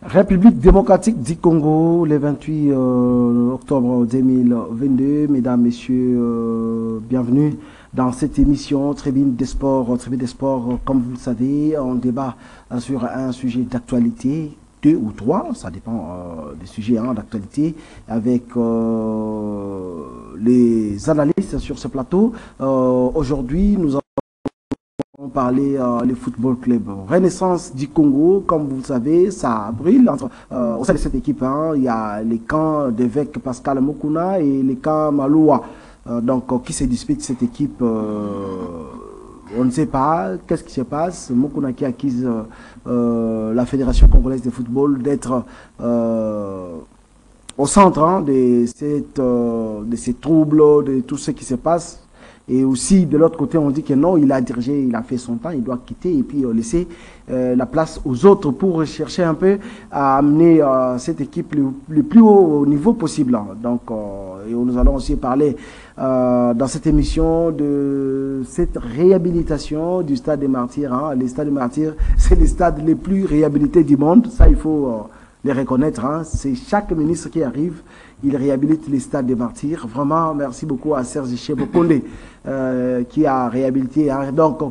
République démocratique du Congo, le 28 octobre 2022. Mesdames, Messieurs, bienvenue dans cette émission Tribune des Sports. Tribune des Sports, comme vous le savez, on débat sur un sujet d'actualité, deux ou trois, ça dépend des sujets d'actualité, avec les analystes sur ce plateau. Aujourd'hui, nous on parlait le football club Renaissance du Congo, comme vous le savez, ça brûle au sein de cette équipe. Il y a les camps d'évêque Pascal Mokuna et les camps Maloua. Qui se dispute cette équipe, on ne sait pas qu'est-ce qui se passe. Mokuna qui accuse la Fédération congolaise de football d'être au centre de ces troubles, de tout ce qui se passe. Et aussi, de l'autre côté, on dit que non, il a dirigé, il a fait son temps, il doit quitter et puis laisser la place aux autres pour chercher un peu à amener cette équipe le plus haut niveau possible. Et nous allons aussi parler dans cette émission de cette réhabilitation du Stade des Martyrs. Les Stades des Martyrs, c'est les stades les plus réhabilités du monde. Ça, il faut les reconnaître. C'est chaque ministre qui arrive, il réhabilite les stades des Martyrs. Vraiment, merci beaucoup à Serge Chebokonde qui a réhabilité.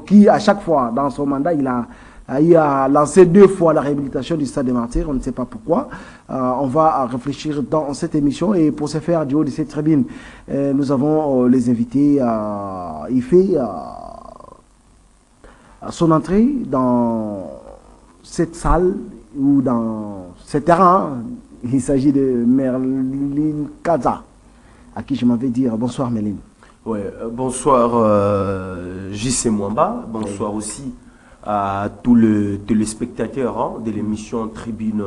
Qui, à chaque fois, dans son mandat, il a lancé 2 fois la réhabilitation du Stade des Martyrs. On ne sait pas pourquoi. On va réfléchir dans cette émission. Et pour ce faire, du haut de cette tribune, nous avons les invités. Il fait son entrée dans cette salle ou dans ce terrain. Il s'agit de Merlin Kaza, à qui je m'avais dit bonsoir Merlin. Ouais, bonsoir JC Mwamba, bonsoir aussi à tous les téléspectateurs de l'émission Tribune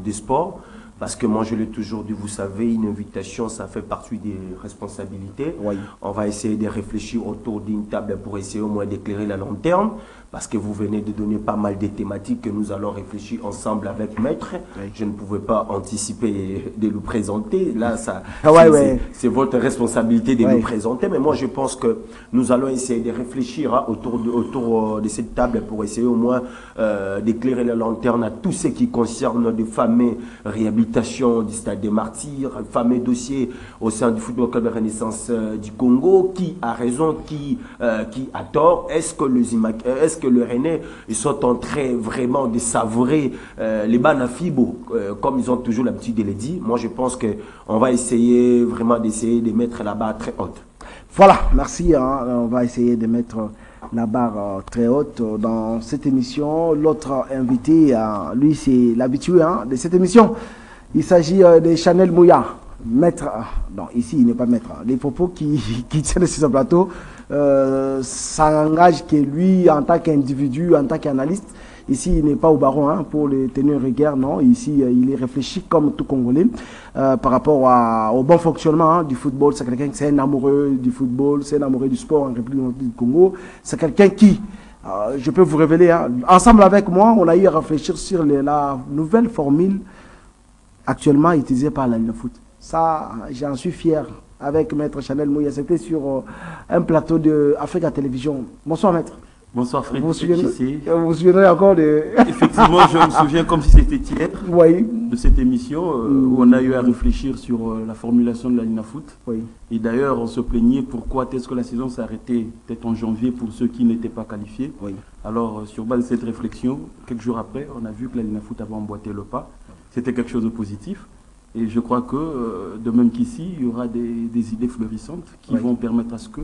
des Sports. Parce que moi, je l'ai toujours dit, vous savez, une invitation, ça fait partie des responsabilités. Oui. On va essayer de réfléchir autour d'une table pour essayer au moins d'éclairer la lanterne. Parce que vous venez de donner pas mal de thématiques que nous allons réfléchir ensemble avec Maître. Oui. Je ne pouvais pas anticiper de le présenter. Là, c'est votre responsabilité de le présenter. Mais moi, je pense que nous allons essayer de réfléchir autour de cette table pour essayer au moins d'éclairer la lanterne à tout ce qui concerne des fameux réhabilitations du Stade des Martyrs, le fameux dossier au sein du Football Club de Renaissance du Congo, qui a raison, qui a tort. Est-ce que le Rennais, ils sont en train vraiment de savourer les Banafibo, comme ils ont toujours l'habitude de le dire. Moi, je pense qu'on va essayer vraiment de mettre la barre très haute. Voilà, merci. On va essayer de mettre la barre très haute dans cette émission. L'autre invité, lui, c'est l'habitué de cette émission. Il s'agit de Chanel Mouya. Maître, non, ici il n'est pas maître. Les propos qui tiennent sur ce plateau s'engagent que lui, en tant qu'individu, en tant qu'analyste, ici il n'est pas au baron pour les tenir rigueur, non. Ici il est réfléchi comme tout Congolais par rapport au bon fonctionnement du football. C'est quelqu'un qui est un amoureux du football, c'est un amoureux du sport en République du Congo. C'est quelqu'un qui, je peux vous révéler, ensemble avec moi, on a eu à réfléchir sur la nouvelle formule actuellement utilisée par la Foot. Ça, j'en suis fier avec Maître Chanel Mouya. C'était sur un plateau de Africa Télévision. Bonsoir, Maître. Bonsoir, Frédéric. Vous vous souvenez encore de... Effectivement, je me souviens comme si c'était hier de cette émission où on a eu à réfléchir sur la formulation de la Ligne Foot. Oui. Et d'ailleurs, on se plaignait pourquoi est-ce que la saison s'est arrêtée peut-être en janvier pour ceux qui n'étaient pas qualifiés. Oui. Alors, sur base de cette réflexion, quelques jours après, on a vu que la Ligne Foot avait emboîté le pas. C'était quelque chose de positif. Et je crois que, de même qu'ici, il y aura des idées fleurissantes qui vont permettre à ce que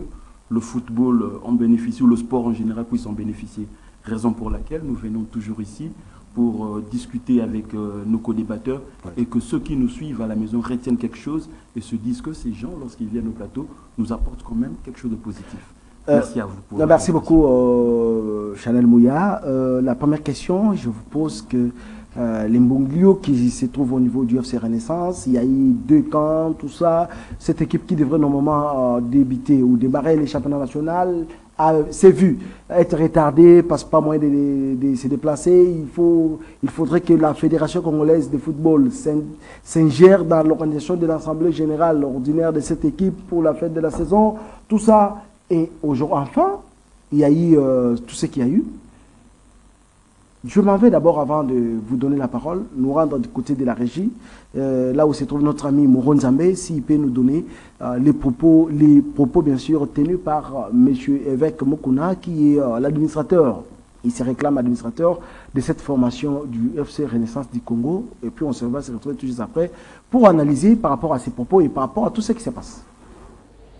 le football en bénéficie, ou le sport en général puisse en bénéficier. Raison pour laquelle nous venons toujours ici pour discuter avec nos co-débatteurs et que ceux qui nous suivent à la maison retiennent quelque chose et se disent que ces gens, lorsqu'ils viennent au plateau, nous apportent quand même quelque chose de positif. Merci à vous. Merci beaucoup, Chanel Mouya. La première question, je vous pose que les Mbonglio qui se trouvent au niveau du FC Renaissance, il y a eu 2 camps, tout ça. Cette équipe qui devrait normalement débuter ou démarrer les championnats nationaux s'est vue être retardée, passe pas moyen de se déplacer. Il faudrait que la Fédération congolaise de football s'ingère dans l'organisation de l'Assemblée générale ordinaire de cette équipe pour la fête de la saison. Tout ça. Et aujourd'hui, enfin, il y a eu tout ce qu'il y a eu. Je m'en vais d'abord, avant de vous donner la parole, nous rendre du côté de la régie, là où se trouve notre ami Mouron Nzambe, s'il peut nous donner les propos bien sûr tenus par M. Évêque Mokuna, qui est l'administrateur. Il se réclame administrateur de cette formation du FC Renaissance du Congo. Et puis on va se retrouver tout juste après pour analyser par rapport à ses propos et par rapport à tout ce qui se passe.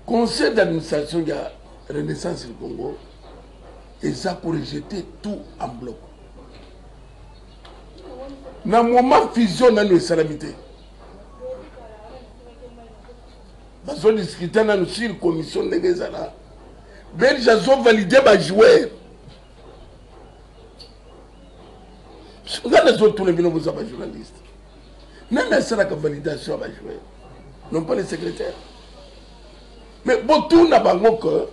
Conseil d'administration de la Renaissance du Congo, et ça pour rejeter tout en bloc. Dans le moment fusion dans nos salamités, parce qu'on discutait dans la commission de l'Église, Belge ont validé ma joueur. Vous avez les autres journalistes. Même si c'est la validation à jouer, non pas les secrétaires. Mais bon, tout n'a pas que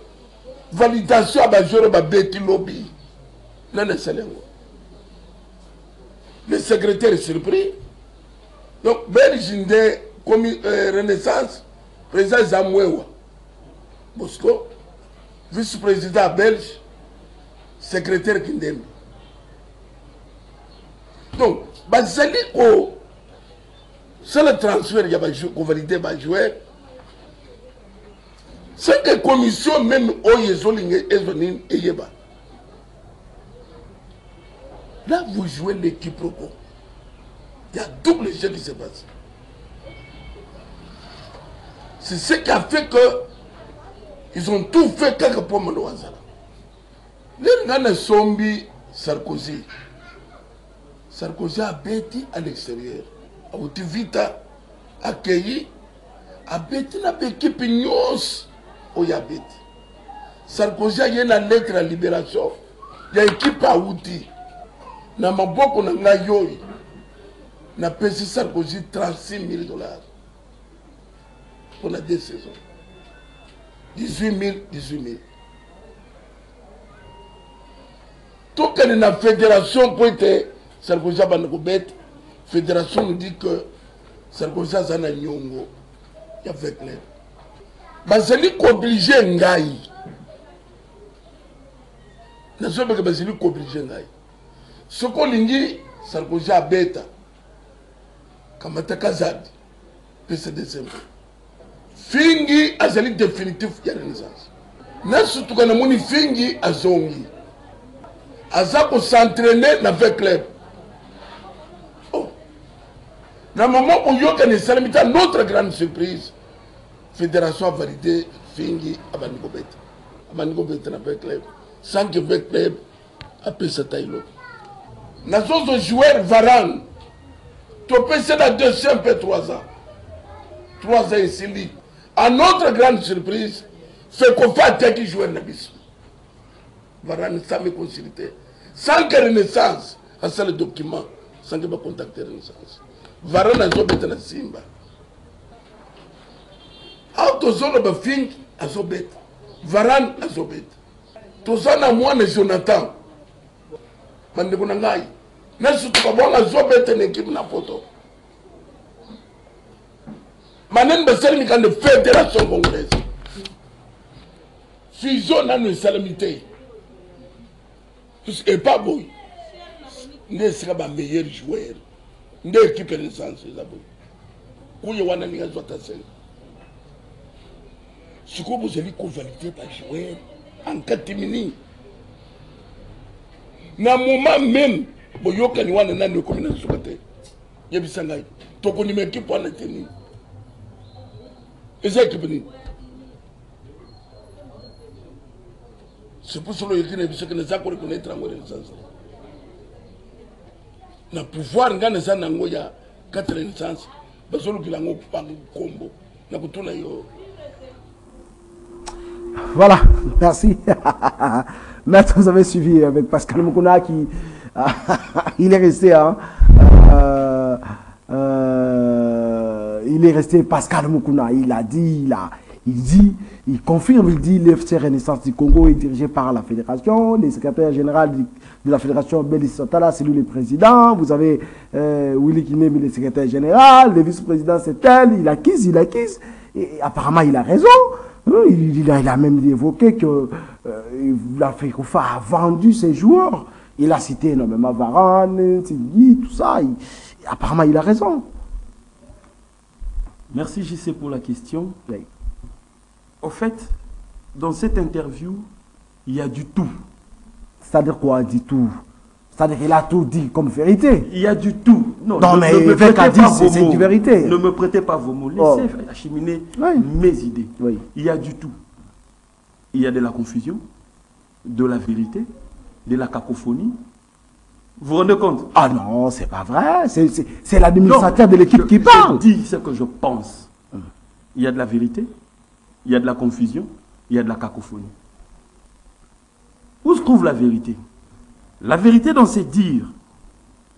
validation à jouer à Betty Lobby. Non, le secrétaire est surpris. Donc, Belge de Renaissance, président Zamouewa, Bosco, vice-président belge, secrétaire Kindem. Donc, c'est le transfert qui a validé ma joueur. C'est que la commission même là, vous jouez l'équipe propos. Il y a double jeu qui se passe. C'est ce qui a fait que ils ont tout fait quelque pour Manoazala. Les gens sont Sarkozy. Sarkozy a bêti à l'extérieur. A été vite accueilli. A bêti dans l'équipe Nyos. Où il y a bêti. Sarkozy a une lettre à libération. Il y a une équipe à Outi. Dans ma boîte, on a eu. On a payé Sarkozy $36 000 pour la 2 saisons. 18 000. Tout comme la fédération pour être Sarkozy a la fédération nous dit que Sarkozy a un nyongo. Il y a fait clair. Basili obligé Ngaï. Nous sommes Basili obligé Ngaï. Ce qu'on dit, Sarkozy a bêta. Kamata Kazad. PCDC. Fingi azali définitif ya Renaissance. Nasu tukana muni fingi azongi. Azako s'entraîner avec club. Oh. Dans le moment où Yoka Salamita, notre grande surprise, fédération a validé fingi Abanikobet. Abanikobet avec club. Sans que le club appelle sa taille. Nous avons joué Varane. Tu peux passer la deuxième peu 3 ans. 3 ans ici. À notre grande surprise, c'est qu'on fait attaquer qui joue Nabis. Varane sans me consulter. Sans que Renaissance, à ça le document, sans que je contacte Renaissance. Varane a joué dans Simba. Autozone de Fink a joué. Varane a joué. Tout ça, na moi, Jonathan. Mandekunangai. Nesu tukabonga zobe tene équipe na photo. Manen besel mi kan de fédération congolaise. Fusion na nous salamité. Et pas boy. Ne sera pas meilleur joueur. Ne équipe de sens ça boy. Kuye wana ni gazo tasen. Siko vous avez convalidé par joueur en catimini. Na moment même boyoka ni wana nani ko mina sukate yebisanga to ko ni mekipe wana teni eza ekipe ni c'est pour cela que ne bisaka na zakore ko netra ngore nsansa na pouvoir ngana sana ngoya 4 instance bazolo kilango pa kombo na kutuna yo. Voilà, merci. Maître, vous avez suivi avec Pascal Mukuna qui il est resté il est resté Pascal Mukuna. Il a dit, il confirme, il dit l'FC Renaissance du Congo est dirigé par la fédération, le secrétaire général de la fédération Bélis Sotala, c'est lui le président. Vous avez Willy Kinemi, le secrétaire général, le vice-président c'est tel, il acquise. Et apparemment il a raison. Il a même évoqué que la FIFA a vendu ses joueurs. Il a cité énormément Varane, Tigui, tout ça. Apparemment, il a raison. Merci JC pour la question. Oui. Au fait, dans cette interview, il y a du tout. C'est-à-dire quoi, du tout? C'est-à-dire qu'il a tout dit comme vérité. Il y a du tout. Non, mais le fait qu'a dit, c'est du vérité. Ne me prêtez pas vos mots. Laissez acheminer mes idées. Oui. Il y a du tout. Il y a de la confusion, de la vérité, de la cacophonie. Vous vous rendez compte? Ah non, c'est pas vrai. C'est l'administrateur de l'équipe qui parle. Je dis ce que je pense. Il y a de la vérité, il y a de la confusion, il y a de la cacophonie. Où se trouve la vérité? La vérité dans ses dires,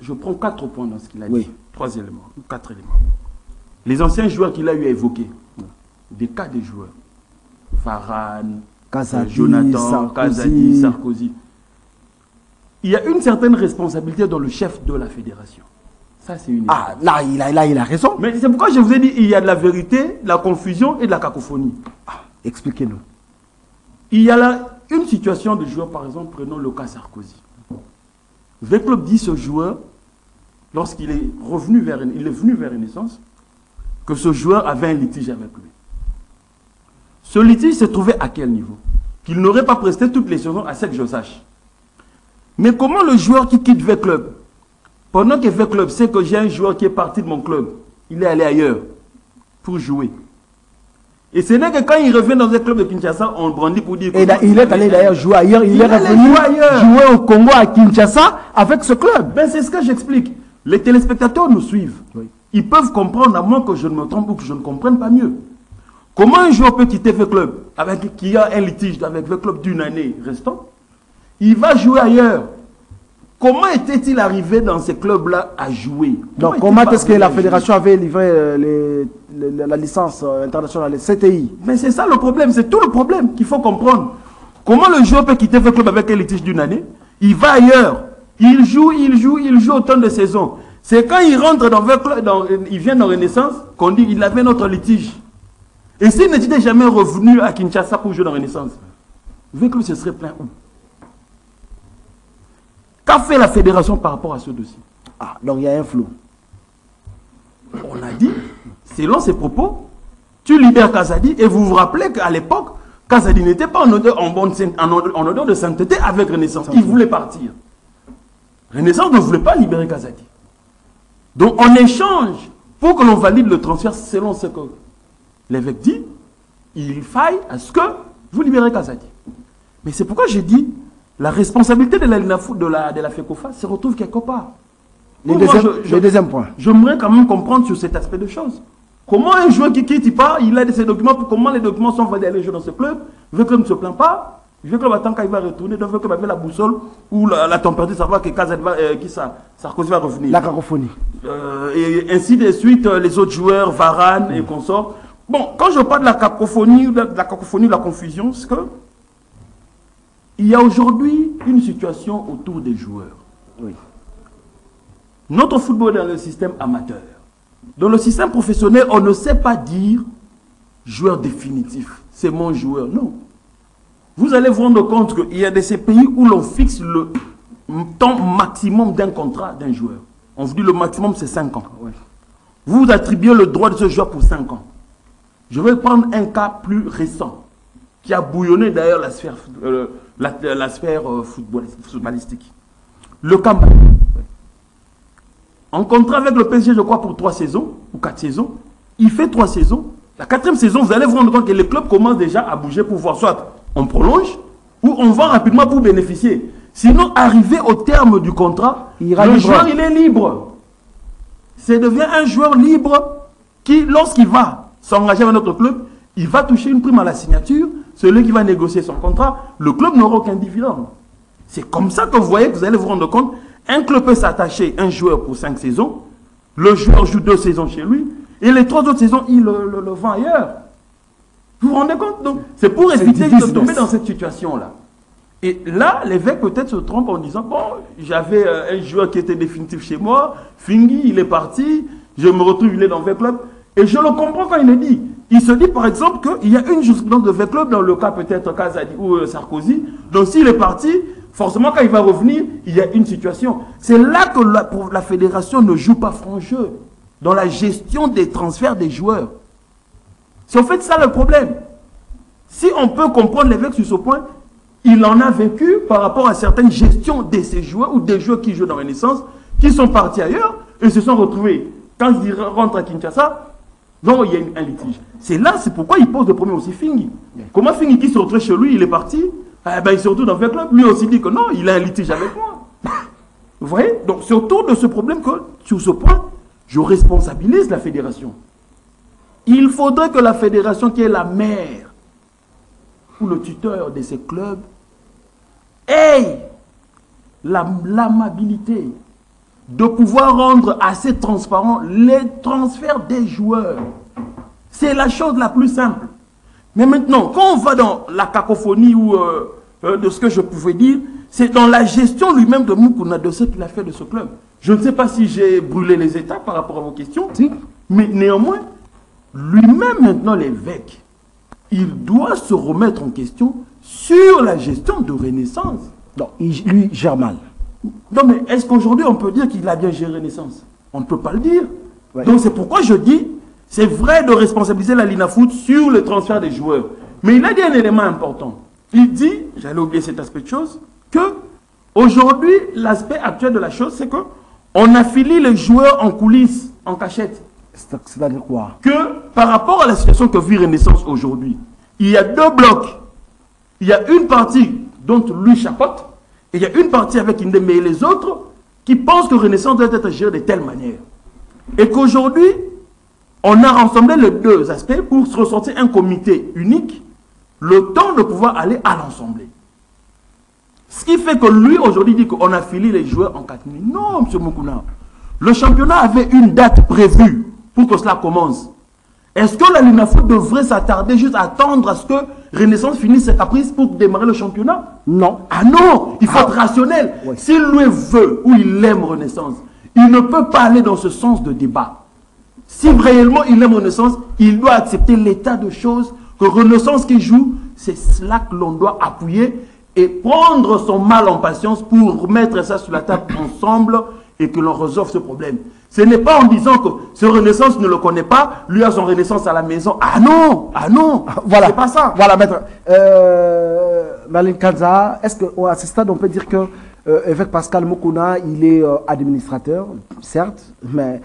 je prends 4 points dans ce qu'il a dit. 3 éléments, ou 4 éléments. Les anciens joueurs qu'il a eu à évoquer, des cas des joueurs. Varane, Jonathan, Kazadi, Sarkozy. Il y a une certaine responsabilité dans le chef de la fédération. Ça, c'est une évidence. Ah, là, il a raison. Mais c'est pourquoi je vous ai dit, il y a de la vérité, la confusion et de la cacophonie. Ah, expliquez-nous. Il y a là une situation de joueur, par exemple, prenons le cas Sarkozy. Le club dit ce joueur, lorsqu'il est venu vers Renaissance, que ce joueur avait un litige avec lui. Ce litige se trouvait à quel niveau? Qu'il n'aurait pas presté toutes les saisons, à ce que je sache. Mais comment le joueur qui quitte V-Club, pendant que V-Club sait que j'ai un joueur qui est parti de mon club, il est allé ailleurs pour jouer. Et ce n'est que quand il revient dans un club de Kinshasa, on le brandit pour dire... Et il est allé d'ailleurs jouer ailleurs, il est revenu jouer au Congo à Kinshasa avec ce club. Ben c'est ce que j'explique. Les téléspectateurs nous suivent. Oui. Ils peuvent comprendre, à moins que je ne me trompe ou que je ne comprenne pas mieux. Comment un joueur peut quitter V-Club qui a un litige avec V-Club d'une année restant? Il va jouer ailleurs. Comment était-il arrivé dans ces clubs-là à jouer? Donc, comment est-ce que la fédération avait livré la licence internationale, les CTI? Mais c'est ça le problème, c'est tout le problème qu'il faut comprendre. Comment le joueur peut quitter le club avec un litige d'une année? Il va ailleurs. Il joue autant de saisons. C'est quand il rentre il vient dans Renaissance qu'on dit qu'il avait notre litige. Et s'il n'était jamais revenu à Kinshasa pour jouer dans Renaissance, le club se serait plein où? Qu'a fait la fédération par rapport à ce dossier? Ah, donc il y a un flou. On a dit, selon ses propos, tu libères Kazadi et vous vous rappelez qu'à l'époque, Kazadi n'était pas en odeur de sainteté avec Renaissance. Il voulait partir. Renaissance ne voulait pas libérer Kazadi. Donc en échange, pour que l'on valide le transfert selon ce que l'évêque dit, il faille à ce que vous libérez Kazadi. Mais c'est pourquoi j'ai dit, la responsabilité de la LINAFOOT, de la FECOFA, se retrouve quelque part. Le deuxième point. J'aimerais quand même comprendre sur cet aspect de choses. Comment un joueur qui quitte, il part, il a ses documents, comment les documents sont validés à aller jouer dans ce club, le club ne se plaint pas, le club attend quand il va retourner, donc le club avait la boussole ou la température, savoir que Sarkozy va revenir. La cacophonie. Et ainsi de suite, les autres joueurs, Varane et consorts. Bon, quand je parle de la cacophonie, de la confusion, c'est que il y a aujourd'hui une situation autour des joueurs. Oui. Notre football est dans le système amateur. Dans le système professionnel, on ne sait pas dire joueur définitif. C'est mon joueur. Non. Vous allez vous rendre compte qu'il y a de ces pays où l'on fixe le temps maximum d'un contrat d'un joueur. On vous dit le maximum c'est 5 ans. Oui. Vous attribuez le droit de ce joueur pour 5 ans. Je vais prendre un cas plus récent qui a bouillonné d'ailleurs la sphère footballistique. Le Kamba. En contrat avec le PSG, je crois, pour 3 saisons ou 4 saisons. Il fait 3 saisons. La 4e saison, vous allez vous rendre compte que les clubs commencent déjà à bouger pour voir soit on prolonge ou on vend rapidement pour bénéficier. Sinon, arrivé au terme du contrat, le joueur, il est libre. Ça devient un joueur libre qui, lorsqu'il va s'engager avec notre club, il va toucher une prime à la signature. Celui qui va négocier son contrat, le club n'aura aucun dividende. C'est comme ça que vous voyez que vous allez vous rendre compte. Un club peut s'attacher un joueur pour 5 saisons. Le joueur joue 2 saisons chez lui. Et les 3 autres saisons, il le vend ailleurs. Vous vous rendez compte? Donc, c'est pour éviter de tomber dans cette situation-là. Et là, l'évêque peut-être se trompe en disant, bon, j'avais un joueur qui était définitif chez moi. Fingi, il est parti. Je me retrouve, il est dans V-Club. Et je le comprends quand il le dit. Il se dit, par exemple, qu'il y a une jurisprudence de V-Club dans le cas peut-être Kazadi ou Sarkozy. Donc, s'il est parti, Forcément, quand il va revenir, il y a une situation. C'est là que la fédération ne joue pas franc jeu dans la gestion des transferts des joueurs. C'est en fait ça le problème. Si on peut comprendre l'évêque sur ce point, il en a vécu par rapport à certaines gestions de ces joueurs ou des joueurs qui jouent dans Renaissance, qui sont partis ailleurs et se sont retrouvés. Quand ils rentrent à Kinshasa, non, il y a un litige. C'est là, c'est pourquoi il pose le problème aussi Fingi. Comment Fingi qui se retrouve chez lui, il est parti, il se retrouve dans le club, lui aussi dit que non, il a un litige avec moi. Vous voyez? Donc c'est autour de ce problème que, sur ce point, je responsabilise la fédération. Il faudrait que la fédération, qui est la mère ou le tuteur de ces clubs, ait l'amabilité de pouvoir rendre assez transparent les transferts des joueurs. C'est la chose la plus simple. Mais maintenant, quand on va dans la cacophonie ou de ce que je pouvais dire, c'est dans la gestion lui-même de Moukouna, de ce qu'il a fait de ce club. Je ne sais pas si j'ai brûlé les étapes par rapport à vos questions, si. Mais néanmoins, lui-même maintenant l'évêque, il doit se remettre en question sur la gestion de Renaissance. Non, lui gère mal. Non, mais est-ce qu'aujourd'hui on peut dire qu'il a bien géré Renaissance? On ne peut pas le dire. Ouais. Donc c'est pourquoi je dis, c'est vrai de responsabiliser la Linafoot sur le transfert des joueurs. Mais il a dit un élément important. Il dit, j'allais oublier cet aspect de chose, que aujourd'hui, l'aspect actuel de la chose, c'est que on affilie les joueurs en coulisses, en cachette. C'est-à-dire quoi? Que par rapport à la situation que vit Renaissance aujourd'hui, il y a deux blocs. Il y a une partie dont lui chapeaute, et il y a une partie avec Indembe et les autres qui pensent que Renaissance doit être gérée de telle manière. Et qu'aujourd'hui, on a rassemblé les deux aspects pour se ressortir un comité unique, le temps de pouvoir aller à l'Assemblée. Ce qui fait que lui, aujourd'hui, dit qu'on a filé les joueurs en 4 minutes. Non, M. Moukouna. Le championnat avait une date prévue pour que cela commence. Est-ce que la Linafoot devrait s'attarder juste à attendre à ce que Renaissance finisse ses caprices pour démarrer le championnat? Non. Ah non, il faut être rationnel. Oui. S'il lui veut ou il aime Renaissance, il ne peut pas aller dans ce sens de débat. Si réellement il aime Renaissance, il doit accepter l'état de choses que Renaissance qui joue, c'est cela que l'on doit appuyer et prendre son mal en patience pour mettre ça sur la table ensemble et que l'on résolve ce problème. Ce n'est pas en disant que ce Renaissance ne le connaît pas, lui a son Renaissance à la maison. Ah non, voilà. C'est pas ça. Voilà, maître. Malin Kanza, est-ce qu'à ce stade, on peut dire que évêque Pascal Moukouna, il est administrateur, certes, mais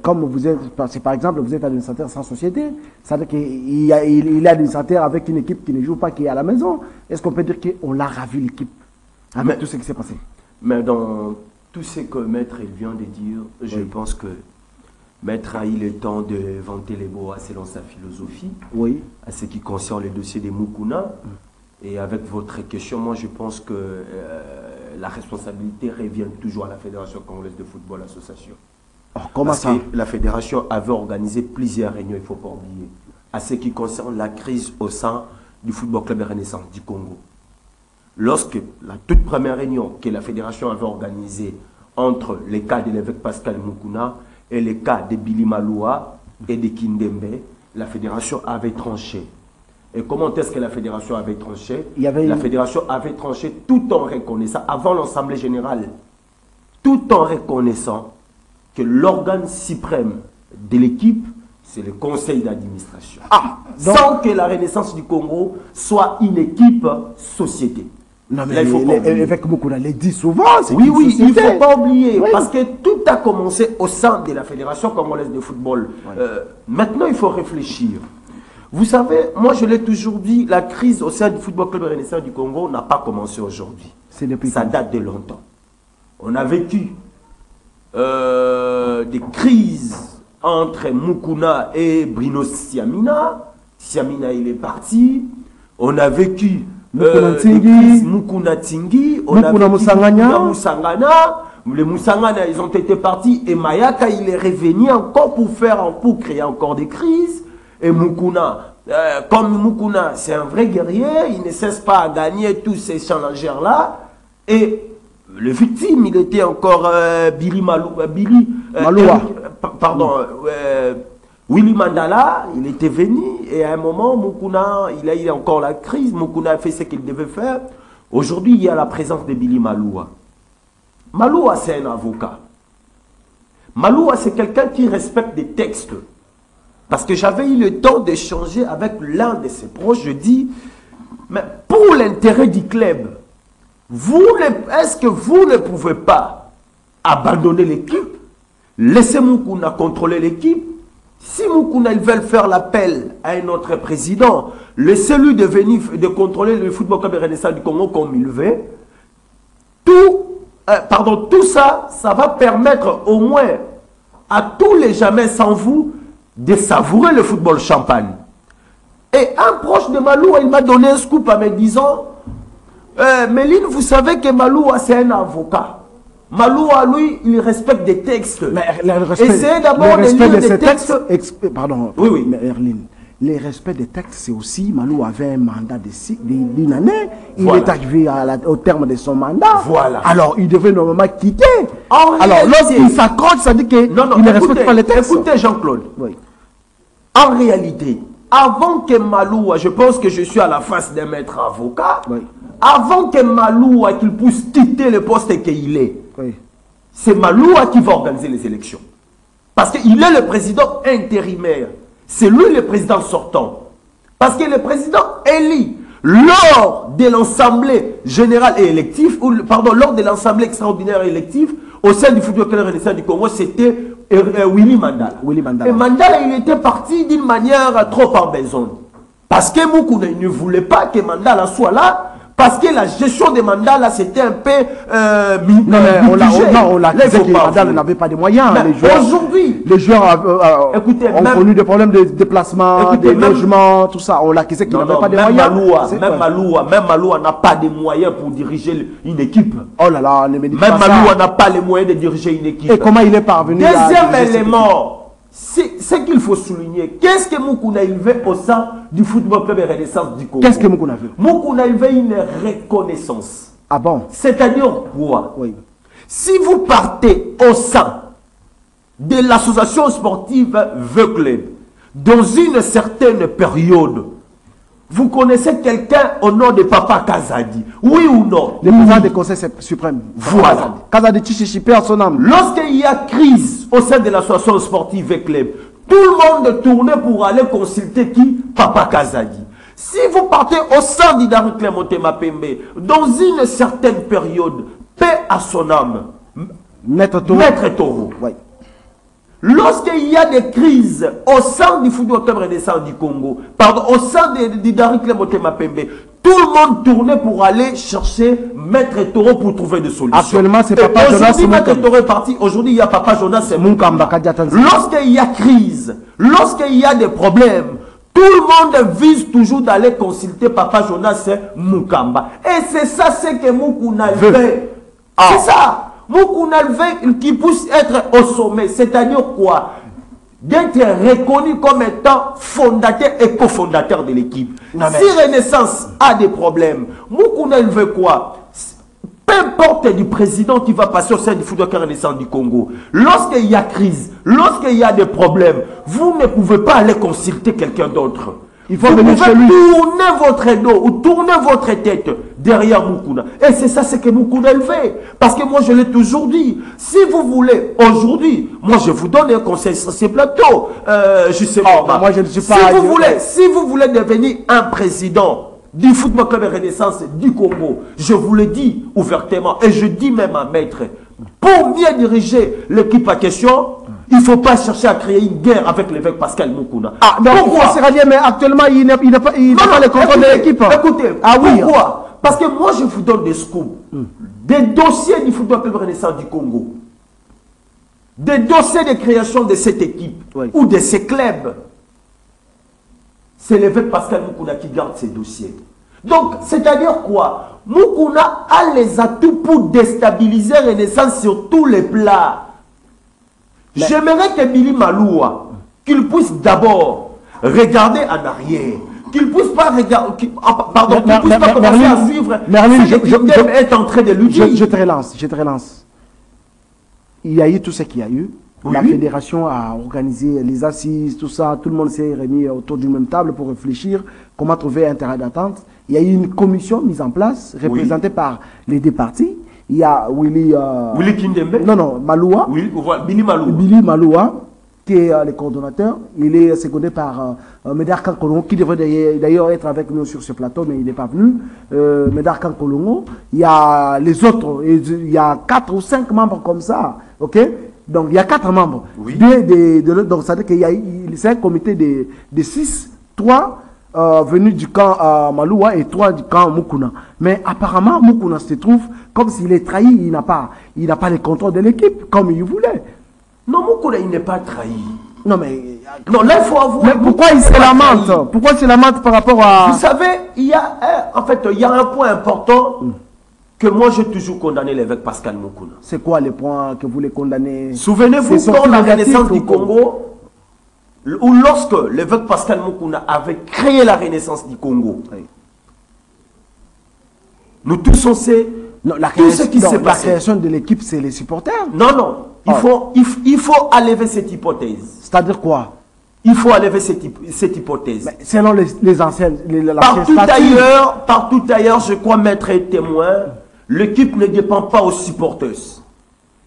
comme vous êtes, par exemple, vous êtes administrateur sans société, c'est-à-dire qu'il est administrateur avec une équipe qui ne joue pas, qui est à la maison. Est-ce qu'on peut dire qu'on l'a ravi l'équipe avec tout ce qui s'est passé? Mais dans tout ce que Maître vient de dire, je pense que Maître a eu le temps de vanter les bois selon sa philosophie, à ce qui concerne le dossier des Moukouna. Et avec votre question, moi je pense que la responsabilité revient toujours à la Fédération congolaise de football association. Comment Parce ça? que la Fédération avait organisé plusieurs réunions, il ne faut pas oublier, à ce qui concerne la crise au sein du Football Club de Renaissance du Congo. Lorsque la toute première réunion que la Fédération avait organisée entre les cas de l'évêque Pascal Moukouna et les cas de Billy Maloua et de Kindembe, la Fédération avait tranché. Et comment est-ce que la Fédération avait tranché? La Fédération avait tranché tout en reconnaissant, avant l'Assemblée générale, tout en reconnaissant que l'organe suprême de l'équipe, c'est le conseil d'administration. Sans que la Renaissance du Congo soit une équipe société. Non, mais l'évêque Moukouna l'a dit souvent. Oui, il ne faut pas oublier. Oui. Parce que tout a commencé au sein de la Fédération congolaise de football. Maintenant, il faut réfléchir. Vous savez, moi je l'ai toujours dit, la crise au sein du Football Club Renaissance du Congo n'a pas commencé aujourd'hui. Ça date de longtemps. On a vécu des crises entre Moukouna et Bruno Siamina. Siamina, il est parti. On a vécu Moukouna Tingui. On a vécu Moussangana. Les Moussangana, ils ont été partis. Et Mayaka, il est revenu encore pour créer encore des crises. Et Moukouna, comme Moukouna, c'est un vrai guerrier, il ne cesse pas à gagner tous ces challengers-là. Et le victime, il était encore Billy Maloua. Willy Mandala, il était venu. Et à un moment, Moukouna, il a eu encore la crise. Moukouna a fait ce qu'il devait faire. Aujourd'hui, il y a la présence de Billy Maloua. Maloua, c'est un avocat. Maloua, c'est quelqu'un qui respecte des textes. Parce que j'avais eu le temps d'échanger avec l'un de ses proches. Je dis, mais pour l'intérêt du club, est-ce que vous ne pouvez pas abandonner l'équipe? Laissez Moukouna contrôler l'équipe. Si Moukouna ils veulent faire l'appel à un autre président, laissez-lui de contrôler le Football Club Renaissance du Congo comme il veut. Tout ça, ça va permettre au moins à tous les jamais sans vous de savourer le football champagne. Et un proche de Maloua, il m'a donné un scoop en me disant, Méline, vous savez que Maloua, c'est un avocat. Maloua, lui, il respecte des textes. Mais essayez d'abord de lire des textes. Pardon, oui. Mais Erline, le respect des textes, c'est aussi, Maloua avait un mandat d'une année. Il est arrivé au terme de son mandat. Voilà. Alors, il devait normalement quitter. Alors, lorsqu'il s'accroche, ça dit qu'il ne respecte pas les textes. Écoutez, Jean-Claude. Oui. En réalité, avant que Maloua, je pense que je suis à la face d'un maître avocat, oui. Avant que Maloua qu'il puisse quitter le poste qu'il est, oui. C'est Maloua qui va organiser les élections. Parce qu'il est le président intérimaire. C'est lui le président sortant. Parce que le président élit lors de l'Assemblée générale et élective, lors de l'Assemblée extraordinaire et élective, au sein du Football Club Renaissance du Congo, c'était Willy Mandala. Et Mandala, il était parti d'une manière trop en besogne. Parce que Moukouna ne voulait pas que Mandala soit là. Parce que la gestion des mandats, là, c'était un peu... on l'a dit que Mandala n'avait pas de moyens. Aujourd'hui... Les joueurs ont connu des problèmes de déplacement, de logement, tout ça. On l'a accusé qu'il n'avait pas de moyens. Même Maloua n'a pas de moyens pour diriger une équipe. Oh là là, ne me dites pas ça. Même Maloua n'a pas les moyens de diriger une équipe. Et comment il est parvenu Deuxième élément, c'est qu'il faut souligner. Qu'est-ce que Moukouna il veut au sein du Football Club et Renaissance du Congo? Qu'est-ce que Moukouna veut? Moukouna il veut une reconnaissance. Ah bon? C'est-à-dire quoi? Oui. Si vous partez au sein de l'association sportive Veu Club dans une certaine période, vous connaissez quelqu'un au nom de Papa Kazadi, oui ou non? Le président du Conseil suprême. Voilà. Kazadi Chichichi perd son âme. Lorsqu'il y a crise au sein de l'association sportive Veu Club, tout le monde tournait pour aller consulter qui? Papa Kazadi. Si vous partez au sein d'Idari Clémenté Mapembe, dans une certaine période, paix à son âme, Maître Toro. Oui. Lorsqu'il y a des crises au sein du Football Club Renaissance du Congo, au sein d'Idari Clémenté Mapembe, tout le monde tournait pour aller chercher Maître Toro pour trouver des solutions. Actuellement, c'est Papa Jonas. Aujourd'hui, Maître Toro est parti. Aujourd'hui, il y a Papa Jonas et Moukamba. Lorsqu'il y a crise, lorsqu'il y a des problèmes, tout le monde vise toujours d'aller consulter Papa Jonas et Moukamba. Et c'est ça, c'est que Moukouna fait. C'est ça. Moukouna veut qu'il puisse être au sommet. C'est-à-dire quoi? D'être reconnu comme étant fondateur et cofondateur de l'équipe. Si Renaissance a des problèmes, Moukouna il veut quoi? Peu importe du président qui va passer au sein du Football Club Renaissance du Congo, lorsqu'il y a crise, lorsqu'il y a des problèmes, vous ne pouvez pas aller consulter quelqu'un d'autre. Il faut venir chez lui. Tournez votre dos ou tournez votre tête derrière Moukouna. Et c'est ça, c'est que Moukouna le fait. Parce que moi, je l'ai toujours dit. Si vous voulez, aujourd'hui, moi, je vous donne un conseil sur ces plateaux. Je sais pas. Moi, je ne suis pas... Si vous voulez devenir un président du Football Club Renaissance du Congo, je vous le dis ouvertement, et je dis même à maître, pour mieux diriger l'équipe à question, il ne faut pas chercher à créer une guerre avec l'évêque Pascal Moukouna. Ah, donc pourquoi? Mais actuellement, il n'a pas le contrôle de l'équipe. Écoutez, pourquoi? Parce que moi, je vous donne des scoops, des dossiers du Football Club Renaissance du Congo, des dossiers de création de cette équipe, ou de ces clubs. C'est l'évêque Pascal Moukouna qui garde ces dossiers. Donc, c'est-à-dire quoi? Moukouna a les atouts pour déstabiliser Renaissance sur tous les plats. J'aimerais que Billy Maloua, qu'il puisse d'abord regarder en arrière, qu'il puisse pas regarder, qu'il puisse pas commencer à suivre ce que est en train de lui dire. Je te relance. Il y a eu tout ce qu'il y a eu. La fédération a organisé les assises, tout ça. Tout le monde s'est remis autour d'une même table pour réfléchir comment trouver un terrain d'attente. Il y a eu une commission mise en place, représentée par les deux partis. Il y a Willy Kindembe. Non, Maloua. Billy Maloua. Billy Maloua, qui est le coordonnateur. Il est secondé par Médard Kankolongo, qui devrait d'ailleurs être avec nous sur ce plateau, mais il n'est pas venu. Médard Kankolongo. Il y a les autres, il y a 4 ou 5 membres comme ça. Ok? Donc il y a 4 membres. Oui. Donc ça veut dire c'est un comité de 6, 3 venus du camp Maloua et 3 du camp Mukuna. Mais apparemment, Mukuna se trouve comme s'il est trahi, il n'a pas le contrôle de l'équipe comme il voulait. Non, Mukuna, il n'est pas trahi. Non, mais... Non, là, il faut avouer... Mais pourquoi il se lamente? Pourquoi il se lamente par rapport à... Vous savez, il y a un point important que moi, j'ai toujours condamné l'évêque Pascal Mukuna. C'est quoi les points que vous les condamnez? Souvenez-vous, quand la Renaissance du Congo, ou lorsque l'évêque Pascal Mukuna avait créé la Renaissance du Congo, nous tous on sait tout ce qui s'est passé. La création de l'équipe, c'est les supporters? Non. Il faut enlever cette hypothèse. C'est-à-dire quoi? Il faut enlever cette hypothèse. Mais selon les anciennes... Partout ailleurs, je crois m'être témoin, l'équipe ne dépend pas aux supporters.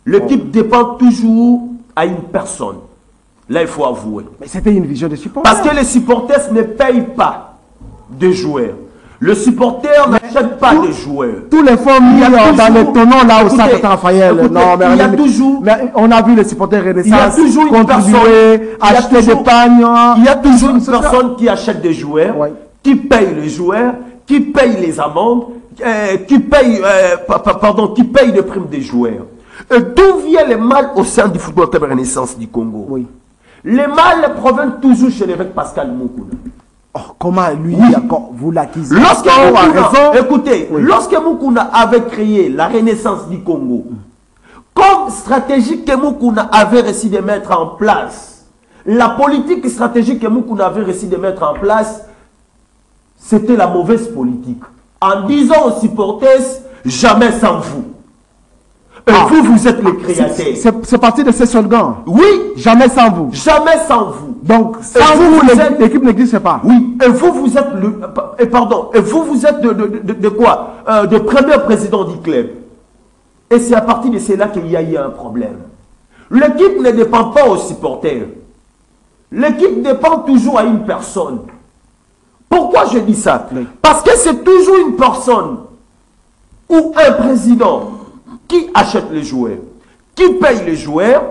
L'équipe dépend toujours à une personne. Là, il faut avouer. Mais c'était une vision des supporters. Parce que les supporters ne payent pas de joueurs. Le supporter n'achète pas de joueurs. Tous les fonds mis dans les tonneaux là au Stade Raphaël. Non, mais il y a toujours... Mais on a vu les supporters Renaissance. Il y a toujours une personne... acheter des pagnes. Il y a toujours une personne qui achète des joueurs, qui paye les joueurs, qui paye les amendes, qui paye les primes des joueurs. D'où vient le mal au sein du football club Renaissance du Congo? Oui. Le mal provient toujours chez l'évêque Pascal Mukuna. Oh, comment lui, vous l'accusez? Lorsque Mukuna avait créé la Renaissance du Congo, comme stratégie que Mukuna avait réussi de mettre en place, la politique stratégique que Mukuna avait réussi de mettre en place, c'était la mauvaise politique. En disant aux supporters, jamais sans vous. Vous êtes les créateurs. C'est parti de ces slogans. Oui. Jamais sans vous. Jamais sans vous. Donc, sans vous, l'équipe n'existe pas. Oui. Et vous êtes de quoi? De premier président du club. Et c'est à partir de cela qu'il y a eu un problème. L'équipe ne dépend pas aux supporters. L'équipe dépend toujours à une personne. Pourquoi je dis ça? Parce que c'est toujours une personne ou un président qui achète les joueurs, qui paye les joueurs,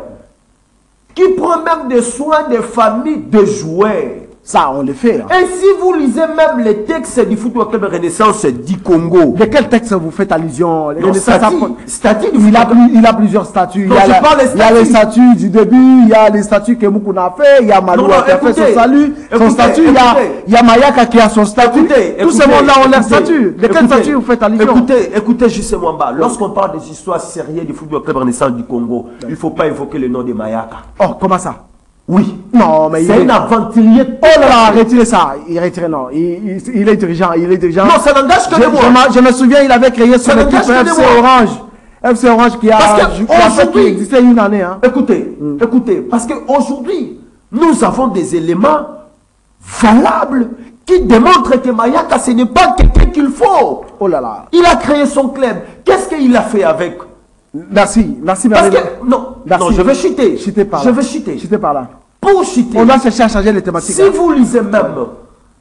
qui prend même des soins des familles de joueurs. Ça, on le fait. Hein. Et si vous lisez même les textes du Football Club Renaissance du Congo. De quel texte vous faites allusion? Il a plusieurs statuts. Non, il y a les statuts du début, il y a les statuts que Mukuna a fait, il y a Maloua qui a fait son salut, son statut, il y a Mayaka qui a son statut. Tous ces mondes-là ont leur statut. De quel statut vous faites allusion? Écoutez, juste Mwamba, lorsqu'on parle des histoires sérieuses du Football Club Renaissance du Congo, il ne faut pas évoquer le nom de Mayaka. Oh, comment ça? Oui. Non, mais c'est un aventurier. Oh là là, retirez ça. Il retire, non. Il est dirigeant. Non, ça n'engage que de moi. Je me souviens, il avait créé son équipe FC Orange. FC Orange qui a existé une année. Hein. Écoutez, parce qu'aujourd'hui, nous avons des éléments valables qui démontrent que Mayaka, ce n'est pas quelqu'un qu'il faut. Oh là là. Il a créé son club. Qu'est-ce qu'il a fait avec? Merci, parce que, non, je vais chuter. Je vais chuter. Chuter par là. Pour chuter. On doit chercher à changer les thématiques. Si vous lisez même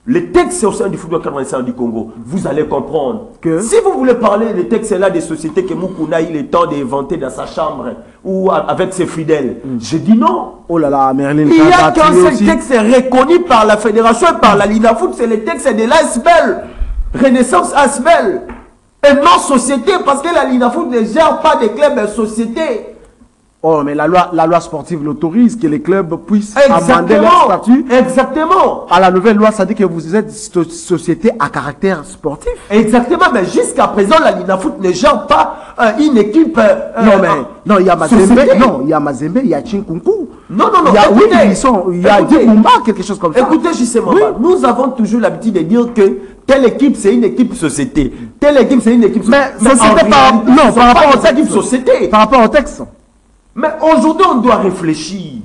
les textes au sein du football canadien du Congo, vous allez comprendre que si vous voulez parler des textes là des sociétés que Mukuna a eu le temps d'inventer dans sa chambre ou avec ses fidèles, je dis non. Oh là là, Merlin. Il n'y a qu'un seul texte reconnu par la fédération et par la Linafoot, c'est le texte de l'ASBEL, Renaissance ASBEL. Et non société, parce que la Linafoot ne gère pas des clubs de société. Oh, mais la loi sportive l'autorise que les clubs puissent amender leur statut. Exactement. À la nouvelle loi, ça dit que vous êtes société à caractère sportif. Exactement, mais jusqu'à présent, la Linafoot ne gère pas une équipe. Non, il y a Mazembe, il y a Mazembe, il y a Chinkunku. Non. Il y a Djibouba, quelque chose comme ça. Écoutez, justement, nous avons toujours l'habitude de dire que telle équipe, c'est une équipe société. Telle équipe, c'est une équipe société. Mais société par rapport au texte. Société. Par rapport au texte. Mais aujourd'hui, on doit réfléchir.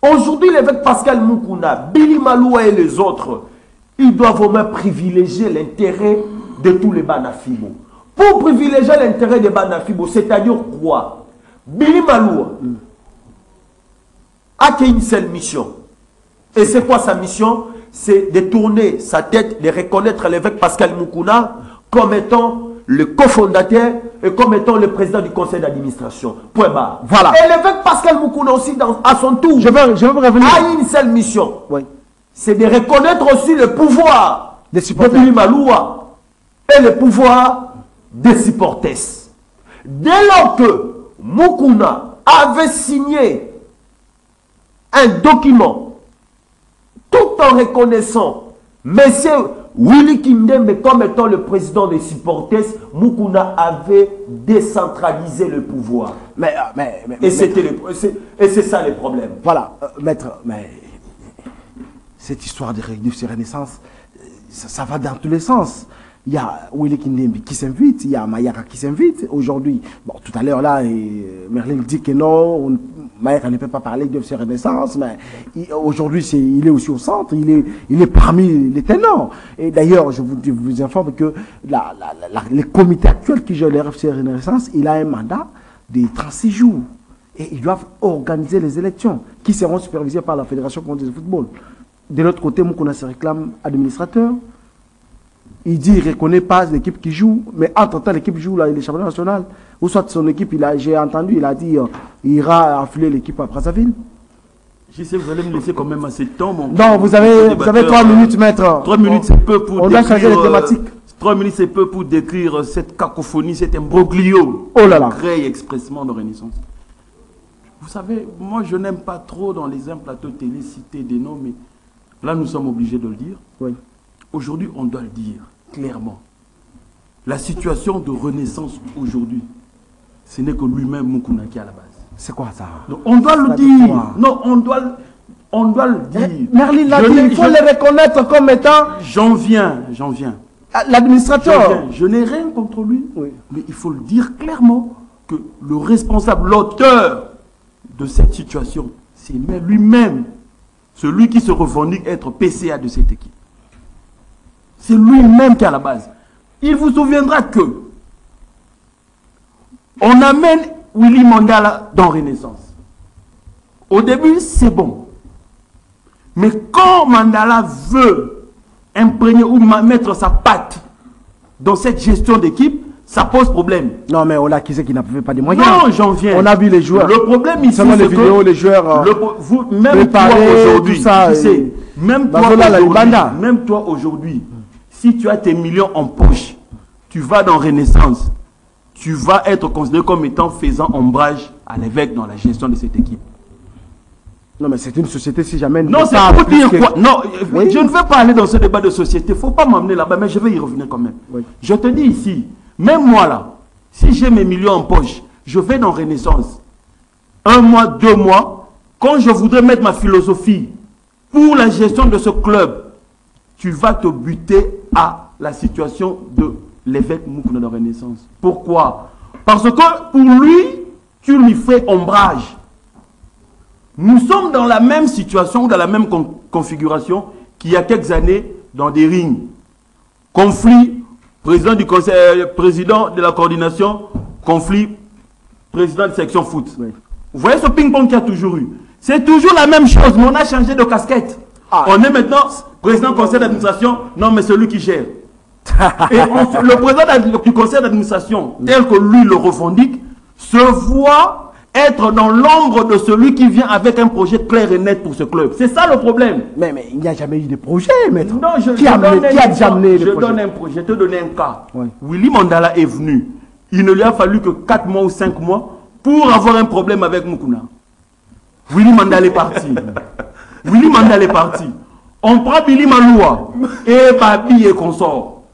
Aujourd'hui, l'évêque Pascal Moukouna, Billy Maloua et les autres, ils doivent vraiment privilégier l'intérêt de tous les Banafibo. Pour privilégier l'intérêt des Banafibo, c'est-à-dire quoi? Billy Maloua a qu'une seule mission. Et c'est quoi sa mission? C'est de tourner sa tête, de reconnaître l'évêque Pascal Moukouna comme étant le cofondateur et comme étant le président du conseil d'administration. Point barre. Voilà. Et l'évêque Pascal Moukouna aussi, à son tour, je veux revenir. A une seule mission. Oui. C'est de reconnaître aussi le pouvoir des supporters de Billy Maloua et le pouvoir des supporters. Dès lors que Moukouna avait signé un document tout en reconnaissant Monsieur Willy Kindembe comme étant le président des supporters, Moukouna avait décentralisé le pouvoir. Et c'est ça le problème. Voilà, maître, mais cette histoire de Renaissance, ça va dans tous les sens. Il y a Willy Kindembe qui s'invite, il y a Mayaka qui s'invite. Aujourd'hui, bon, tout à l'heure là, Merlin dit que non, Mayaka ne peut pas parler de ces Renaissance, mais aujourd'hui, il est aussi au centre, il est parmi les ténors. Et d'ailleurs, je vous informe que le comité actuel qui gère les RFC Renaissance, il a un mandat de 36 jours. Et ils doivent organiser les élections qui seront supervisées par la Fédération congolaise de football. De l'autre côté, Moukouna se réclame administrateur. Il dit qu'il ne reconnaît pas l'équipe qui joue, mais entre-temps, l'équipe joue là, les championnats nationaux. Ou soit son équipe, j'ai entendu, il a dit il ira affiler l'équipe à Brazzaville. Je sais, vous allez me laisser quand même assez de temps. Non, vous avez 3 minutes, maître. 3 minutes, c'est peu pour on doit changer les thématiques. 3 minutes, c'est peu pour décrire cette cacophonie, cet imbroglio créé expressément de Renaissance. Vous savez, moi, je n'aime pas trop dans les plateaux télé citer des noms, mais là, nous sommes obligés de le dire. Oui. Aujourd'hui, on doit le dire clairement. La situation de Renaissance aujourd'hui, ce n'est que lui-même Moukouna qui est à la base. C'est quoi ça? Donc, on doit le dire. Non, on doit le dire. Merlin l'a dit, il faut le reconnaître comme étant... J'en viens. L'administrateur. Je n'ai rien contre lui, oui. Mais il faut le dire clairement que le responsable, l'auteur de cette situation, c'est lui-même, celui qui se revendique être PCA de cette équipe. C'est lui-même qui est à la base. Il vous souviendra que on amène Willy Mandela dans Renaissance. Au début, c'est bon. Mais quand Mandela veut imprégner ou mettre sa patte dans cette gestion d'équipe, ça pose problème. Non, mais on a qui c'est qui n'a pas de moyens. Non, j'en viens. On a vu les joueurs. Le problème ici, c'est les vidéos, les joueurs. Même toi aujourd'hui, même toi aujourd'hui, si tu as tes millions en poche, tu vas dans Renaissance, tu vas être considéré comme étant faisant ombrage à l'évêque dans la gestion de cette équipe. Non, mais c'est une société si jamais... Non, c'est pour dire quoi? Non, oui. Je ne vais pas aller dans ce débat de société. Il ne faut pas m'amener là-bas, mais je vais y revenir quand même. Oui. Je te dis ici, même moi là, si j'ai mes millions en poche, je vais dans Renaissance. 1 mois, 2 mois, quand je voudrais mettre ma philosophie pour la gestion de ce club, tu vas te buter à la situation de l'évêque Moukouna de Renaissance. Pourquoi? Parce que pour lui, tu lui fais ombrage. Nous sommes dans la même situation, dans la même configuration qu'il y a quelques années dans des rings. Conflit, président du conseil, président de la coordination, conflit, président de section foot. Oui. Vous voyez ce ping-pong qu'il y a toujours eu? C'est toujours la même chose, mais on a changé de casquette. Ah. On est maintenant président du conseil d'administration, non mais celui qui gère. Et le président du conseil d'administration, tel que lui le revendique, se voit être dans l'ombre de celui qui vient avec un projet clair et net pour ce club. C'est ça le problème. Mais il n'y a jamais eu de projet, maître. Non, je te donne un cas. Oui. Willy Mandela est venu. Il ne lui a fallu que 4 mois ou 5 mois pour avoir un problème avec Moukouna. Willy Mandela est parti. Willy Mandela est parti. On prend Billy Maloua et Babi et consort.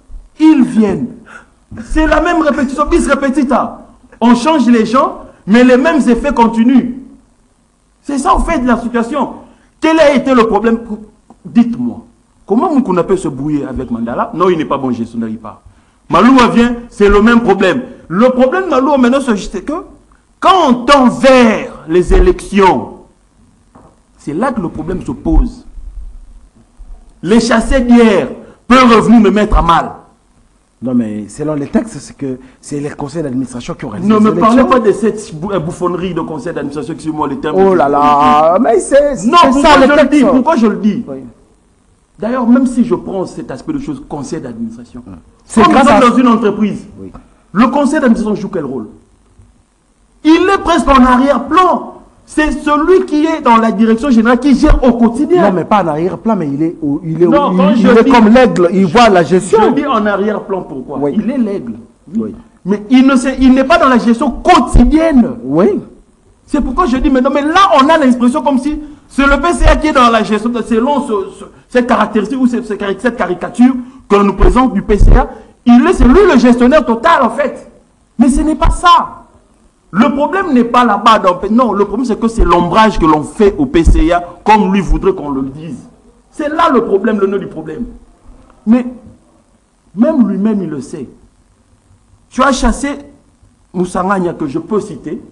Ils viennent. C'est la même répétition, bis repetita. On change les gens, mais les mêmes effets continuent. C'est ça au fait de la situation. Quel a été le problème? Dites-moi. Comment Moukouna peut se brouiller avec Mandela? Non, il n'est pas bon gestionnaire, il part. Maloua vient, c'est le même problème. Le problème de Maloua maintenant, c'est que Quand on tend vers les élections, c'est là que le problème se pose. Les chassés d'hier peuvent revenir me mettre à mal. Non, mais selon les textes, c'est que c'est les conseils d'administration qui organisent les élections. Ne me parlez pas de cette bouffonnerie de conseil d'administration qui moi les termes. Oh là là, mais c'est non, pourquoi je le dis? Oui. D'ailleurs, même si je prends cet aspect de choses, conseil d'administration, c'est dans une entreprise. Oui. Le conseil d'administration joue quel rôle? Il est presque en arrière-plan. C'est celui qui est dans la direction générale qui gère au quotidien. Non, mais pas en arrière-plan, mais il est comme l'aigle, il voit la gestion. Je dis en arrière-plan pourquoi? Oui. Il est l'aigle. Oui. Mais il n'est pas dans la gestion quotidienne. Oui. C'est pourquoi je dis, mais non, mais là, on a l'expression comme si c'est le PCA qui est dans la gestion, selon cette caractéristique ou cette caricature que l'on nous présente du PCA. C'est lui le gestionnaire total, en fait. Mais ce n'est pas ça. Le problème n'est pas là-bas. Non, le problème c'est que c'est l'ombrage que l'on fait au PCA comme lui voudrait qu'on le dise. C'est là le problème, le nœud du problème. Mais même lui-même, il le sait. Tu as chassé Moussanganya que je peux citer.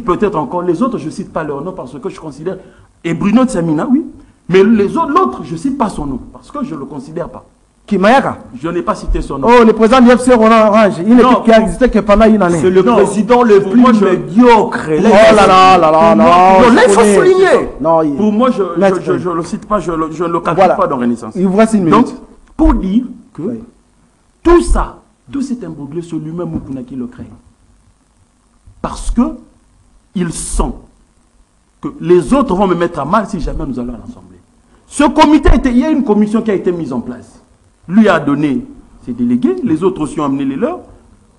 Peut-être encore les autres, je ne cite pas leur nom parce que je considère. Et Bruno Tsamina, oui. Mais les autres, l'autre, je ne cite pas son nom parce que je ne le considère pas. Kimayaka. Je n'ai pas cité son nom. Oh, le président de l'UFC Roland Orange, il n'est qui a existé que pendant une année. C'est le président le plus médiocre. Oh là là là là là. Non, il faut souligner. Non, pour moi, je ne le cite pas, je ne le calcule pas dans Renaissance. Il vous reste une minute. Donc, pour dire que tout ça, tout cet imbroglio, c'est lui-même Moukouna qui le crée. Parce que il sent que les autres vont me mettre à mal si jamais nous allons à l'Assemblée. Ce comité, il y a une commission qui a été mise en place. Lui a donné ses délégués, les autres aussi ont amené les leurs,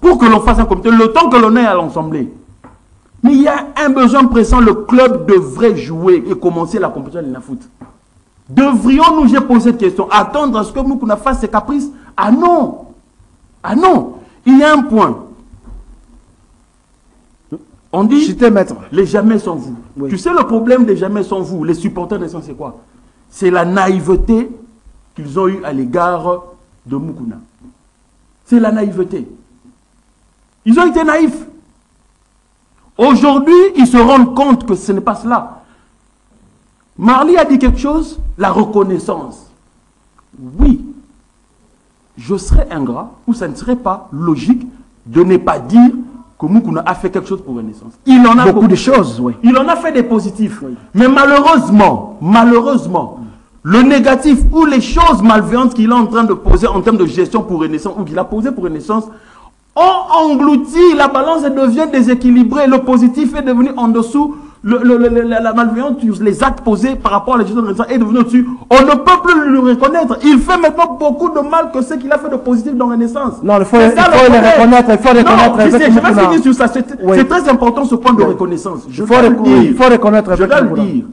pour que l'on fasse un comité, le temps que l'on est à l'Assemblée. Mais il y a un besoin pressant, le club devrait jouer et commencer la compétition de l'INAFOOT. Devrions-nous, j'ai posé cette question, attendre à ce que Moukouna fasse ses caprices? Ah non! Ah non! Il y a un point. On dit, les jamais sans vous. Oui. Tu sais le problème des jamais sans vous, les supporters des sans c'est quoi? C'est la naïveté qu'ils ont eue à l'égard de Moukouna. C'est la naïveté. Ils ont été naïfs. Aujourd'hui, ils se rendent compte que ce n'est pas cela. Marly a dit quelque chose, la reconnaissance. Oui, je serais ingrat, ou ça ne serait pas logique de ne pas dire que Moukouna a fait quelque chose pour Renaissance. Il en a beaucoup de choses, oui. Il en a fait des positifs. Oui. Mais malheureusement, le négatif ou les choses malveillantes qu'il est en train de poser en termes de gestion pour Renaissance, ou qu'il a posé pour Renaissance, ont englouti, la balance devient déséquilibrée, le positif est devenu en dessous, la malveillance, les actes posés par rapport à la gestion de Renaissance est devenu au-dessus. On ne peut plus le reconnaître. Il fait maintenant beaucoup de mal que ce qu'il a fait de positif dans Renaissance. Non, il faut le reconnaître, il faut reconnaître. Non, je vais finir sur ça. C'est très important ce point de reconnaissance. Il faut reconnaître. Je dois le dire.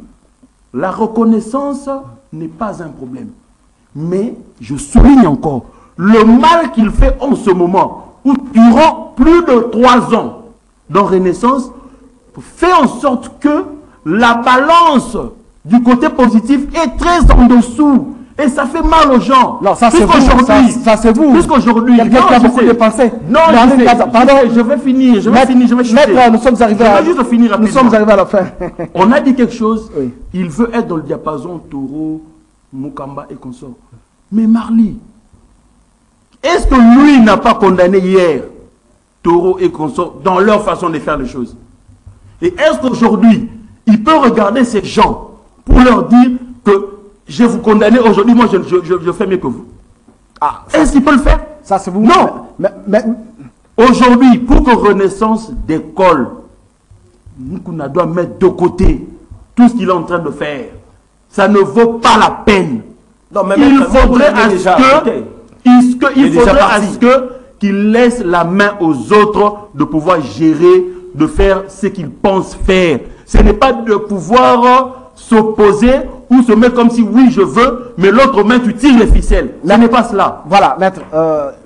La reconnaissance n'est pas un problème. Mais, je souligne encore, le mal qu'il fait en ce moment, où durant plus de 3 ans dans Renaissance, fait en sorte que la balance du côté positif est très en dessous. Et ça fait mal aux gens. Non, ça c'est vous. Ça c'est vous. Puisqu'aujourd'hui, quelqu'un qui a beaucoup dépensé. Non, pardon, je vais finir. Je vais Maître, nous sommes arrivés à la fin. On a dit quelque chose. Oui. Il veut être dans le diapason Toro, Mukamba et consorts. Mais Marly, est-ce que lui n'a pas condamné hier Toro et consorts dans leur façon de faire les choses? Et est-ce qu'aujourd'hui, il peut regarder ces gens pour leur dire que je vais vous condamner aujourd'hui, moi je fais mieux que vous? Est-ce qu'il peut le faire? Ça c'est vous. Non. Mais aujourd'hui, pour que Renaissance décolle, Moukouna doit mettre de côté tout ce qu'il est en train de faire. Ça ne vaut pas la peine. Non, mais il faudrait à ce qu'il laisse la main aux autres de pouvoir gérer, de faire ce qu'ils pensent faire. Ce n'est pas de pouvoir s'opposer ou se mettre comme si oui je veux, mais l'autre main tu tires les ficelles. Ce n'est pas cela. Voilà, maître.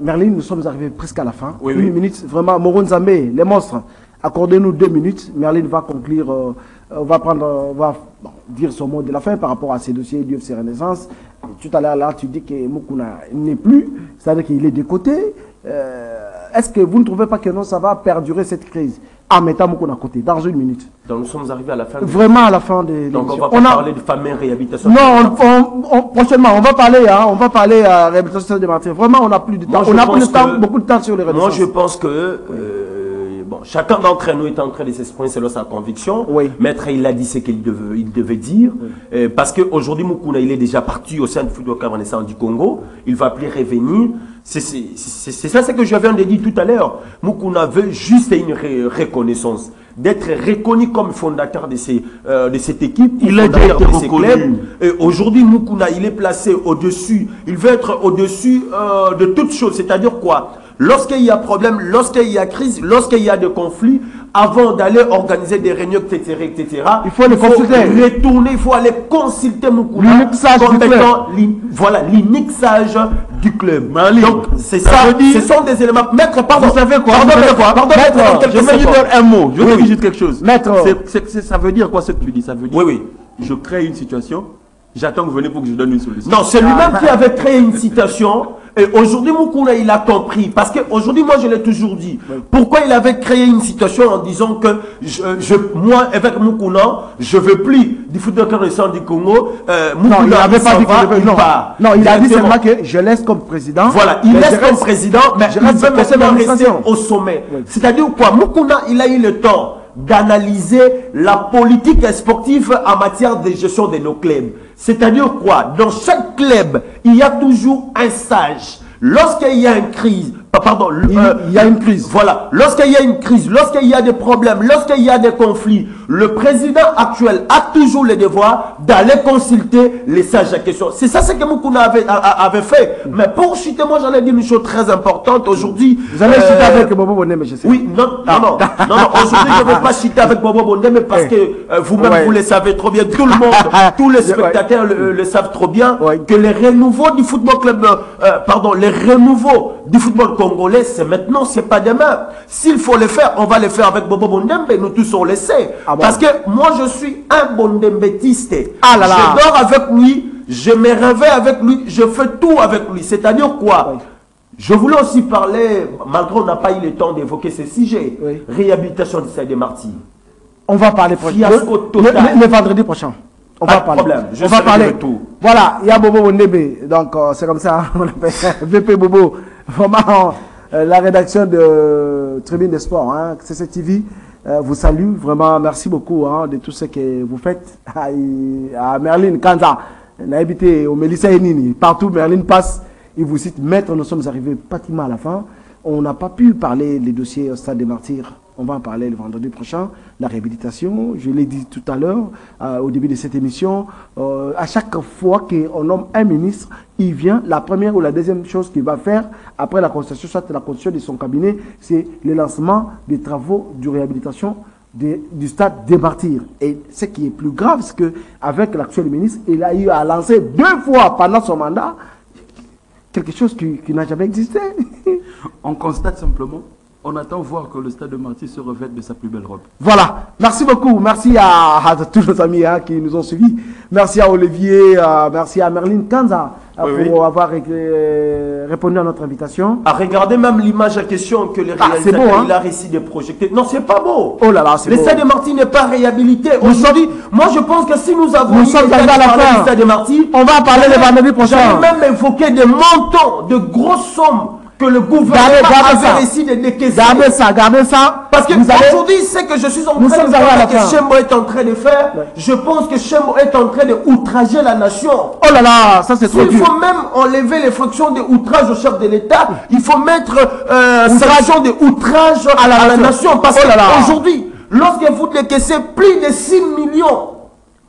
Merlin, nous sommes arrivés presque à la fin. Oui, une minute, vraiment. Moron Zambé, les monstres, accordez-nous 2 minutes. Merlin va conclure, va dire son mot de la fin par rapport à ces dossiers du UFC Renaissance. Tout à l'heure, là, tu dis que Moukouna n'est plus, c'est-à-dire qu'il est de côté. Est-ce que vous ne trouvez pas que non, ça va perdurer cette crise? en mettant Moukouna à côté, dans une minute. Donc nous sommes arrivés à la fin. Vraiment à la fin de l'émission. Donc on va parler de famille réhabilitation. Non, prochainement, on va parler à réhabilitation des martyrs. Vraiment, on n'a plus de temps. On a beaucoup de temps sur les réseaux. Moi, je pense que bon, chacun d'entre nous est en train de s'exprimer selon sa conviction. Oui. Maître, il a dit ce qu'il devait dire. Oui. Parce qu'aujourd'hui, Moukouna, il est déjà parti au sein du football cavanescent du Congo. Il ne va plus revenir. C'est ça ce que je viens de dire tout à l'heure. Moukouna veut juste une reconnaissance, d'être reconnu comme fondateur de cette équipe. Il a déjà été reconnu. Aujourd'hui, Moukouna, il est placé au-dessus. Il veut être au-dessus de toutes choses. C'est-à-dire quoi? Lorsqu'il y a problème, lorsqu'il y a crise, lorsqu'il y a des conflits, avant d'aller organiser des réunions, etc., il faut les consulter. Retourner, il faut aller consulter Moukouna. L'unixage du club. Voilà, l'unixage du club. Donc, c'est ça. Ce sont des éléments. Maître, pardon. Vous savez quoi? Pardon, Maître, je vais lui dire un mot. Je vais lui dire quelque chose. Maître. Ça veut dire quoi ce que tu dis? Ça veut dire. Oui. Je crée une situation. J'attends que vous venez pour que je donne une solution. Non, c'est lui-même qui avait créé une situation. Et aujourd'hui, Moukouna, il a compris. Parce qu'aujourd'hui, moi, je l'ai toujours dit. Oui. Pourquoi il avait créé une situation en disant que moi, avec Moukouna, je ne veux plus du football cavanescent du Congo. Moukouna, il n'avait pas dit que non, il a dit seulement que je laisse comme président. Voilà, il laisse comme président, mais il veut maintenant rester au sommet. Oui. C'est-à-dire quoi? Moukouna, il a eu le temps d'analyser la politique sportive en matière de gestion de nos clubs. C'est-à-dire quoi? Dans chaque club, il y a toujours un sage. Lorsqu'il y a une crise, il y a une crise. Voilà. Lorsqu'il y a une crise, lorsqu'il y a des problèmes, lorsqu'il y a des conflits, le président actuel a toujours le devoir d'aller consulter les sages à question. C'est ça ce que Moukouna avait fait. Mais pour chuter, moi j'en ai dit une chose très importante aujourd'hui. Vous allez chuter avec Bobo Bondé, je sais. Oui, non. Aujourd'hui, je ne vais pas chuter avec Bobo Bondé, mais parce que vous-même, vous le savez trop bien, tout le monde, tous les spectateurs le savent trop bien, que les renouveaux du football club, les renouveaux du football congolais, c'est maintenant, c'est pas demain. S'il faut le faire, on va le faire avec Bobo Bondembe, nous tous on le sait. Parce que moi, je suis un bondembetiste. Je dors avec lui, je me réveille avec lui, je fais tout avec lui. C'est-à-dire quoi? Je voulais aussi parler, malgré on n'a pas eu le temps d'évoquer ce sujet, réhabilitation du Stade des Martyrs. On va parler le vendredi prochain. On va parler. On va parler. Tout. Voilà, il y a Bobo Bondembe. Donc, c'est comme ça, on appelle VP Bobo. Vraiment, la rédaction de Tribune des Sports, CCTV, vous salue. Vraiment, merci beaucoup de tout ce que vous faites à Merlin Kanza. On a habité au Mélissa Enini. Partout, Merlin passe. Il vous cite, maître, nous sommes arrivés pratiquement à la fin. On n'a pas pu parler des dossiers au Stade des Martyrs. On va en parler le vendredi prochain. La réhabilitation, je l'ai dit tout à l'heure, au début de cette émission, à chaque fois qu'on nomme un ministre, il vient, la première ou la deuxième chose qu'il va faire, après la constitution, soit la constitution de son cabinet, c'est le lancement des travaux de réhabilitation du Stade des Martyrs. Et ce qui est plus grave, c'est qu'avec l'actuel ministre, il a eu à lancer 2 fois pendant son mandat quelque chose qui n'a jamais existé. On constate simplement, on attend voir que le Stade de Martyrs se revête de sa plus belle robe. Voilà. Merci beaucoup. Merci à tous nos amis qui nous ont suivis. Merci à Olivier, merci à Merlin Kanza pour avoir répondu à notre invitation. À regarder même l'image à question que les réalisateurs, il a réussi de projeter. Non, c'est pas beau. Oh là là, c'est beau. Le Stade de Martyrs n'est pas réhabilité. Aujourd'hui, moi je pense que si nous avons du Stade de Martyrs, on va en parler le vendredi prochain. J'avais même évoqué des montants, de grosses sommes que le gouvernement avait réussi de décaisser. Gardez ça. Parce que aujourd'hui, c'est que je suis en train de faire, que Chembo est en train de faire, je pense que Chembo est en train de outrager la nation. Oh là là, ça c'est trop dur. Il faut même enlever les fonctions de outrage au chef de l'État. Il faut mettre sanction de outrage à la nation. Parce qu'aujourd'hui, lorsque vous décaissez plus de 6 millions,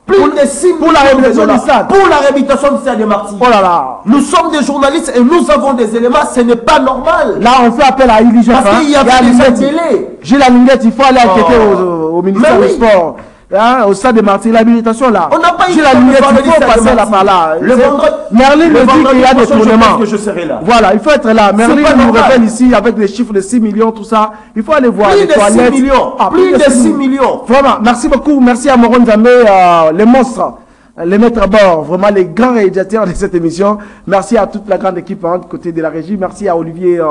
plus de 6 pour la réhabilitation du stade. Pour la réhabilitation du Stade des Martyrs. Oh là là. Nous sommes des journalistes et nous avons des éléments, ce n'est pas normal. Là, on fait appel à Ili Jeff. Parce qu'il y a des délais. J'ai la lunette, il faut aller enquêter au ministère du Sport. Au Stade des Martyrs, l'habilitation là. On n'a pas eu la lunette, il faut passer là par là. Le vendredi. Merlin me dit qu'il y a des tournements. Que je serai là. Voilà, il faut être là. Merlin nous révèle ici avec les chiffres de 6 millions, tout ça. Il faut aller voir plus les toilettes. 6 millions. Plus de 6 millions. Vraiment, merci beaucoup. Merci à Moron Zambé, les monstres, les maîtres à bord, vraiment les grands réalisateurs de cette émission. Merci à toute la grande équipe du côté de la régie. Merci à Olivier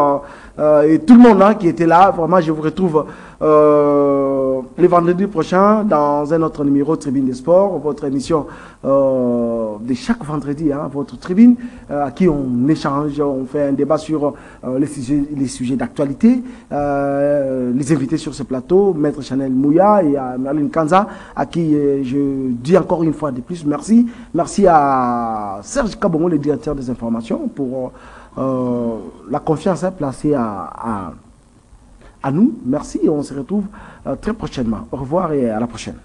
et tout le monde qui était là. Vraiment, je vous retrouve le vendredi prochain dans un autre numéro Tribune des Sports, votre émission de chaque vendredi, hein, votre tribune, à qui on échange, on fait un débat sur les sujets d'actualité. Les invités sur ce plateau, Maître Chanel Mouya et Merlin Kanza, à qui je dis encore une fois de plus merci. Merci à Serge Kabongo, le directeur des informations, pour la confiance placée à nous. Merci et on se retrouve très prochainement. Au revoir et à la prochaine.